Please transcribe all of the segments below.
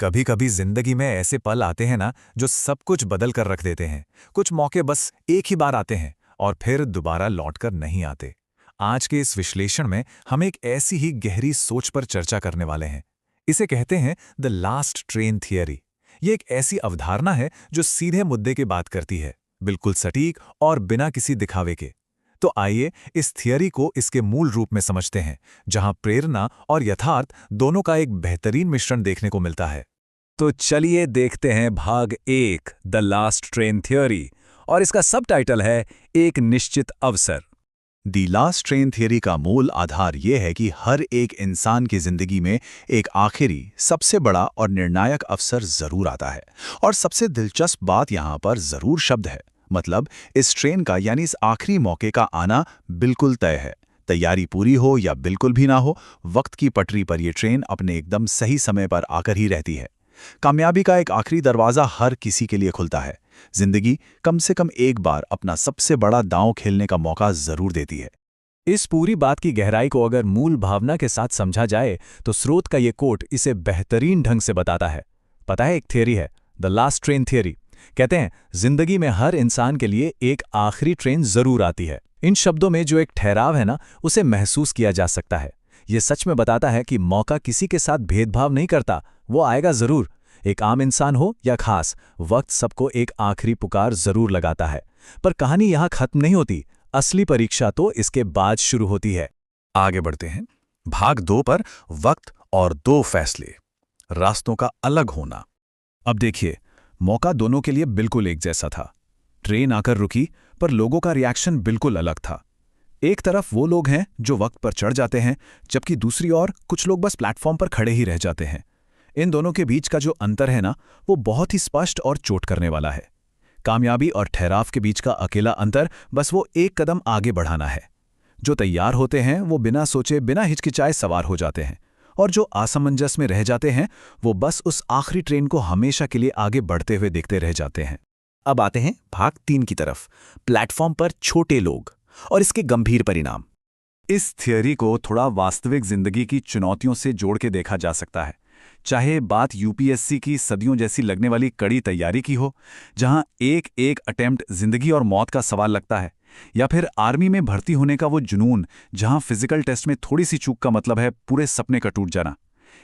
कभी कभी जिंदगी में ऐसे पल आते हैं ना जो सब कुछ बदल कर रख देते हैं। कुछ मौके बस एक ही बार आते हैं और फिर दोबारा लौट कर नहीं आते। आज के इस विश्लेषण में हम एक ऐसी ही गहरी सोच पर चर्चा करने वाले हैं। इसे कहते हैं द लास्ट ट्रेन थियरी। ये एक ऐसी अवधारणा है जो सीधे मुद्दे की बात करती है, बिल्कुल सटीक और बिना किसी दिखावे के। तो आइए इस थियरी को इसके मूल रूप में समझते हैं, जहां प्रेरणा और यथार्थ दोनों का एक बेहतरीन मिश्रण देखने को मिलता है। तो चलिए देखते हैं भाग 1 द लास्ट ट्रेन थ्योरी, और इसका सब टाइटल है एक निश्चित अवसर। दी लास्ट ट्रेन थियरी का मूल आधार यह है कि हर एक इंसान की जिंदगी में एक आखिरी, सबसे बड़ा और निर्णायक अवसर जरूर आता है। और सबसे दिलचस्प बात यहाँ पर जरूर शब्द है। मतलब इस ट्रेन का यानी इस आखिरी मौके का आना बिल्कुल तय है। तैयारी पूरी हो या बिल्कुल भी ना हो, वक्त की पटरी पर यह ट्रेन अपने एकदम सही समय पर आकर ही रहती है। कामयाबी का एक आखिरी दरवाजा हर किसी के लिए खुलता है। जिंदगी कम से कम एक बार अपना सबसे बड़ा दांव खेलने का मौका जरूर देती है। इस पूरी बात की गहराई को अगर मूल भावना के साथ समझा जाए तो स्रोत का ये कोट इसे बेहतरीन ढंग से बताता है। पता है, एक थियरी है, द लास्ट ट्रेन थियरी। कहते हैं जिंदगी में हर इंसान के लिए एक आखिरी ट्रेन जरूर आती है। इन शब्दों में जो एक ठहराव है ना, उसे महसूस किया जा सकता है। ये सच में बताता है कि मौका किसी के साथ भेदभाव नहीं करता, वो आएगा जरूर। एक आम इंसान हो या खास, वक्त सबको एक आखिरी पुकार जरूर लगाता है। पर कहानी यहां खत्म नहीं होती। असली परीक्षा तो इसके बाद शुरू होती है। आगे बढ़ते हैं भाग 2 पर, वक्त और 2 फैसले, रास्तों का अलग होना। अब देखिए, मौका दोनों के लिए बिल्कुल एक जैसा था। ट्रेन आकर रुकी, पर लोगों का रिएक्शन बिल्कुल अलग था। एक तरफ वो लोग हैं जो वक्त पर चढ़ जाते हैं, जबकि दूसरी ओर कुछ लोग बस प्लेटफॉर्म पर खड़े ही रह जाते हैं। इन दोनों के बीच का जो अंतर है ना, वो बहुत ही स्पष्ट और चोट करने वाला है। कामयाबी और ठहराव के बीच का अकेला अंतर बस वो एक कदम आगे बढ़ाना है। जो तैयार होते हैं वो बिना सोचे, बिना हिचकिचाए सवार हो जाते हैं, और जो असमंजस में रह जाते हैं वो बस उस आखिरी ट्रेन को हमेशा के लिए आगे बढ़ते हुए देखते रह जाते हैं। अब आते हैं भाग 3 की तरफ, प्लेटफॉर्म पर छोटे लोग और इसके गंभीर परिणाम। इस थियरी को थोड़ा वास्तविक जिंदगी की चुनौतियों से जोड़ के देखा जा सकता है। चाहे बात यूपीएससी की सदियों जैसी लगने वाली कड़ी तैयारी की हो, जहां एक एक अटेम्प्ट जिंदगी और मौत का सवाल लगता है, या फिर आर्मी में भर्ती होने का वो जुनून, जहां फिजिकल टेस्ट में थोड़ी सी चूक का मतलब है पूरे सपने का टूट जाना।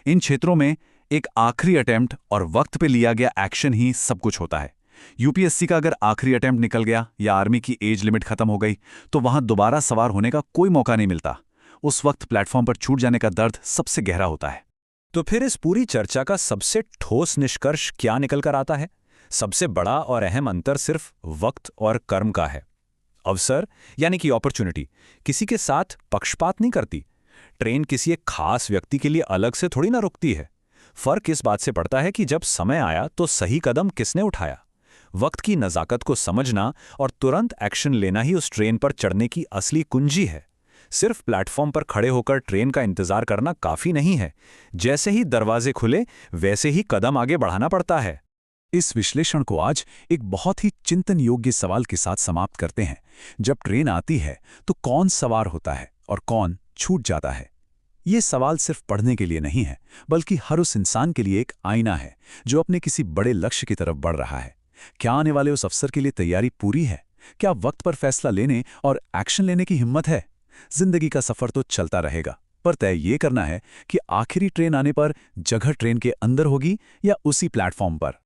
इन क्षेत्रों में एक आखिरी अटेम्प्ट और वक्त पे लिया गया एक्शन ही सब कुछ होता है। यूपीएससी का अगर आखिरी अटेम्प्ट निकल गया या आर्मी की एज लिमिट खत्म हो गई, तो वहां दोबारा सवार होने का कोई मौका नहीं मिलता। उस वक्त प्लेटफॉर्म पर छूट जाने का दर्द सबसे गहरा होता है। तो फिर इस पूरी चर्चा का सबसे ठोस निष्कर्ष क्या निकल कर आता है? सबसे बड़ा और अहम अंतर सिर्फ वक्त और कर्म का है। अवसर यानी कि अपॉर्चुनिटी किसी के साथ पक्षपात नहीं करती। ट्रेन किसी एक खास व्यक्ति के लिए अलग से थोड़ी ना रुकती है। फर्क इस बात से पड़ता है कि जब समय आया तो सही कदम किसने उठाया। वक्त की नज़ाकत को समझना और तुरंत एक्शन लेना ही उस ट्रेन पर चढ़ने की असली कुंजी है। सिर्फ प्लेटफॉर्म पर खड़े होकर ट्रेन का इंतजार करना काफी नहीं है। जैसे ही दरवाजे खुले, वैसे ही कदम आगे बढ़ाना पड़ता है। इस विश्लेषण को आज एक बहुत ही चिंतन योग्य सवाल के साथ समाप्त करते हैं। जब ट्रेन आती है तो कौन सवार होता है और कौन छूट जाता है? ये सवाल सिर्फ पढ़ने के लिए नहीं है, बल्कि हर उस इंसान के लिए एक आईना है जो अपने किसी बड़े लक्ष्य की तरफ बढ़ रहा है। क्या आने वाले उस अवसर के लिए तैयारी पूरी है? क्या वक्त पर फैसला लेने और एक्शन लेने की हिम्मत है? जिंदगी का सफर तो चलता रहेगा, पर तय ये करना है कि आखिरी ट्रेन आने पर जगह ट्रेन के अंदर होगी या उसी प्लेटफॉर्म पर।